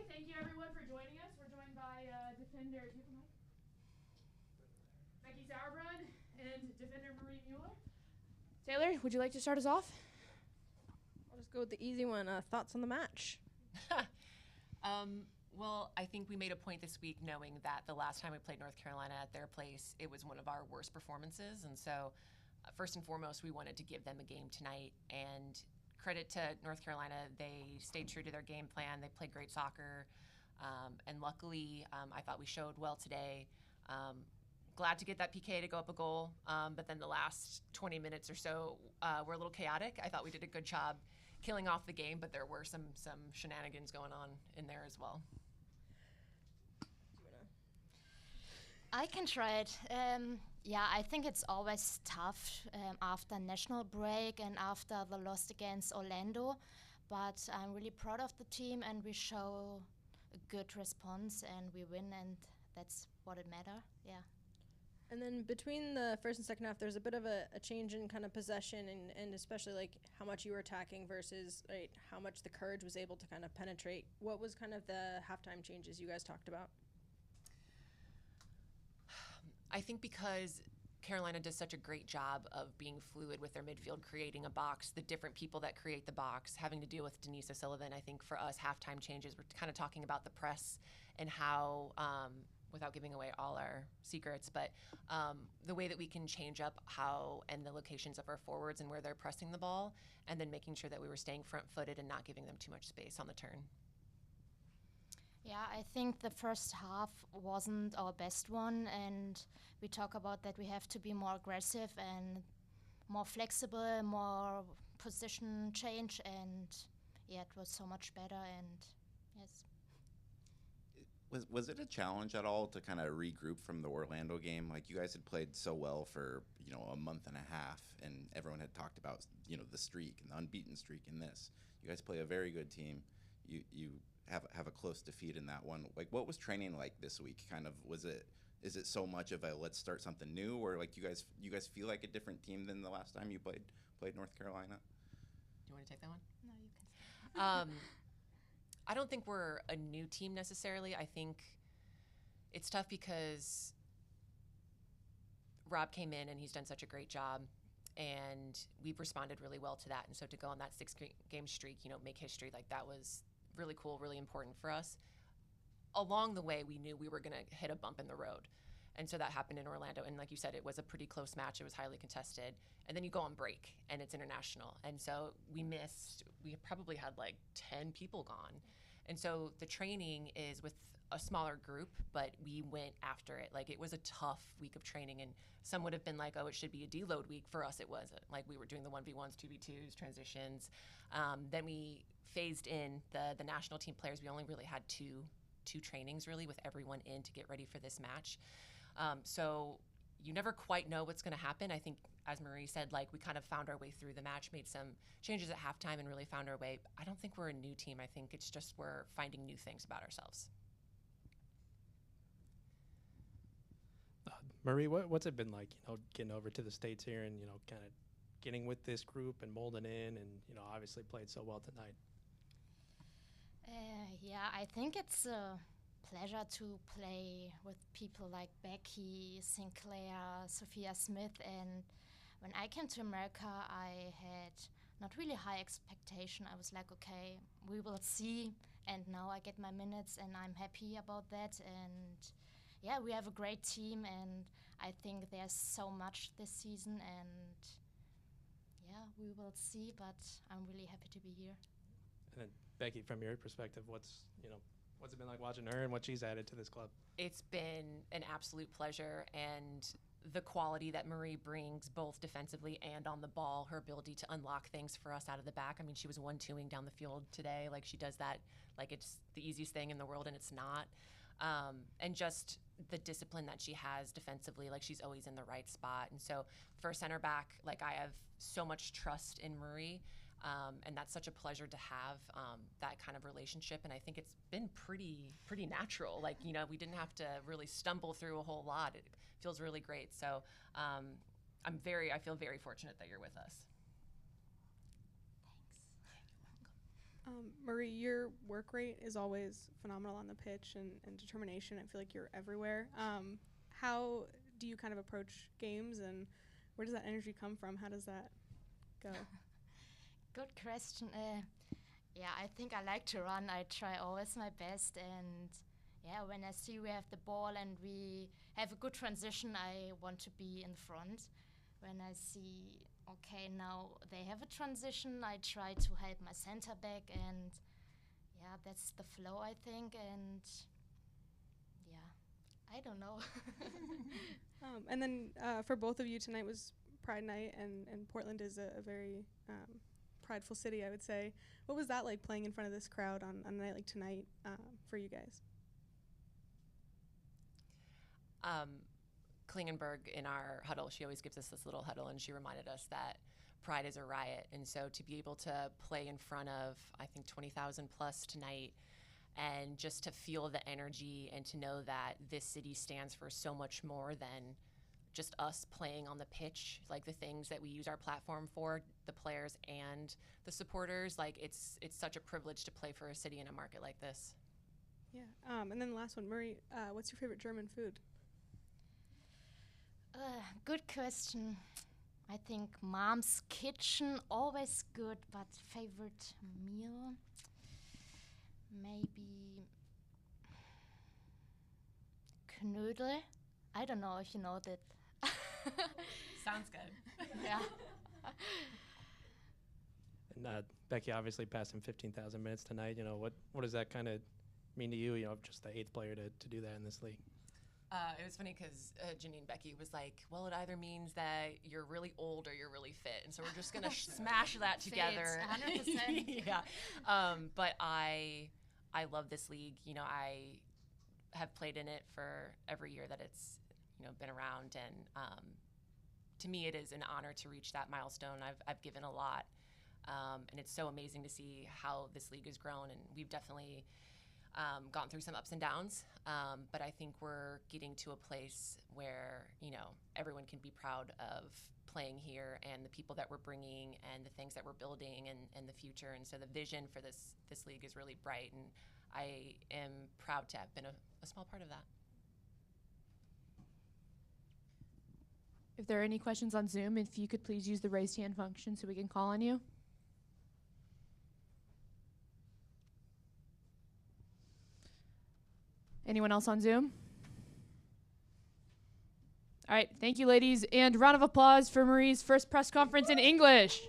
thank you everyone for joining us. We're joined by defender Becky Sauerbrunn and defender Müller. Taylor, would you like to start us off? I'll just go with the easy one. Thoughts on the match? Well, I think we made a point this week knowing that the last time we played North Carolina at their place, it was one of our worst performances. And so first and foremost, we wanted to give them a game tonight. And credit to North Carolina, they stayed true to their game plan. They played great soccer. And luckily, I thought we showed well today. Glad to get that PK to go up a goal. But then the last 20 minutes or so were a little chaotic. I thought we did a good job killing off the game, but there were some shenanigans going on in there as well. I can try it. Yeah, I think it's always tough after national break and after the loss against Orlando. But I'm really proud of the team, and we show a good response, and we win, and that's what it matters. Yeah. And then between the first and second half, there's a bit of a change in kind of possession and especially like how much you were attacking versus how much the Courage was able to kind of penetrate. What was kind of the halftime changes you guys talked about? I think because Carolina does such a great job of being fluid with their midfield, creating a box, the different people that create the box, having to deal with Denise O'Sullivan. I think for us, halftime changes, we're kind of talking about the press and how, without giving away all our secrets, but the way that we can change up how and the locations of our forwards and where they're pressing the ball, and then making sure that we were staying front-footed and not giving them too much space on the turn. Yeah, I think the first half wasn't our best one, and we talk about that we have to be more aggressive and more flexible, more position change, and yeah, it was so much better, and yes. Was it a challenge at all to kind of regroup from the Orlando game? Like, you guys had played so well for, a month and a half, and everyone had talked about, the streak and the unbeaten streak in this. You guys play a very good team. You have a close defeat in that one. Like, what was training like this week? Kind of, is it so much of a let's start something new, or like you guys feel like a different team than the last time you played North Carolina? Do you want to take that one? No, you can. I don't think we're a new team necessarily. I think it's tough because Rob came in and he's done such a great job, and we've responded really well to that. And so to go on that 6-game streak, make history, like that was really cool, really important for us. Along the way, we knew we were going to hit a bump in the road. And so that happened in Orlando. And like you said, it was a pretty close match. It was highly contested. And then you go on break, and it's international. And so we probably had like 10 people gone. And so the training is with a smaller group, but we went after it. Like, it was a tough week of training. And some would have been like, oh, it should be a deload week. For us, it wasn't. Like, we were doing the 1v1s, 2v2s, transitions. Then we phased in the national team players. We only really had two trainings really with everyone in to get ready for this match. So you never quite know what's going to happen. I think, as Marie said, like, we kind of found our way through the match, made some changes at halftime, and really found our way. I don't think we're a new team. I think it's just we're finding new things about ourselves. Marie, what's it been like, getting over to the States here and, kind of getting with this group and molding in and, obviously played so well tonight? Yeah, I think it's a pleasure to play with people like Becky, Sinclair, Sophia Smith, and when I came to America, I had not really high expectation. I was like, okay, we will see, and now I get my minutes, and I'm happy about that. And yeah, we have a great team, and I think there's so much this season, and yeah, we will see, but I'm really happy to be here. And then Becky, from your perspective, what's it been like watching her and what she's added to this club? It's been an absolute pleasure, and the quality that Marie brings both defensively and on the ball, her ability to unlock things for us out of the back. I mean, she was 1-2ing down the field today. Like, she does that like it's the easiest thing in the world, and it's not. And just the discipline that she has defensively, like, she's always in the right spot. And so for center back, like, I have so much trust in Marie. And that's such a pleasure to have that kind of relationship. And I think it's been pretty natural. Like, we didn't have to really stumble through a whole lot. It feels really great. So I feel very fortunate that you're with us. Thanks. You're welcome. Marie, your work rate is always phenomenal on the pitch and determination. I feel like you're everywhere. How do you kind of approach games, and where does that energy come from? How does that go? Good question. Yeah, I think I like to run. I try always my best, and yeah, when I see we have the ball and we have a good transition, I want to be in front. When I see, okay, now they have a transition, I try to help my center back, and yeah, that's the flow, I think, and yeah, I don't know. And then for both of you, tonight was Pride Night, and Portland is a very prideful city, I would say. What was that like, playing in front of this crowd on a night like tonight for you guys? Klingenberg, in our huddle, she always gives us this little huddle, and she reminded us that Pride is a riot. And so to be able to play in front of, I think, 20,000 plus tonight, and just to feel the energy and to know that this city stands for so much more than just us playing on the pitch, like the things that we use our platform for, the players and the supporters, like it's such a privilege to play for a city in a market like this. Yeah. And then the last one, Marie, what's your favorite German food? Good question. I think mom's kitchen, always good, but favorite meal? Maybe Knödel. I don't know if you know that. Sounds good. Yeah. And Becky obviously passing 15,000 minutes tonight. You know, what does that kind of mean to you? You know, just the 8th player to do that in this league. It was funny because Janine Becky was like, well, it either means that you're really old or you're really fit. And so we're just going to smash that together. 100%. Yeah. But I love this league. You know, I have played in it for every year that it's, you know, been around. And to me, it is an honor to reach that milestone. I've given a lot. And it's so amazing to see how this league has grown. And we've definitely gone through some ups and downs, but I think we're getting to a place where, you know, everyone can be proud of playing here and the people that we're bringing and the things that we're building and the future. And so the vision for this league is really bright, and I am proud to have been a small part of that. If there are any questions on Zoom, if you could please use the raised hand function so we can call on you. Anyone else on Zoom? All right, thank you, ladies, and round of applause for Marie's first press conference in English.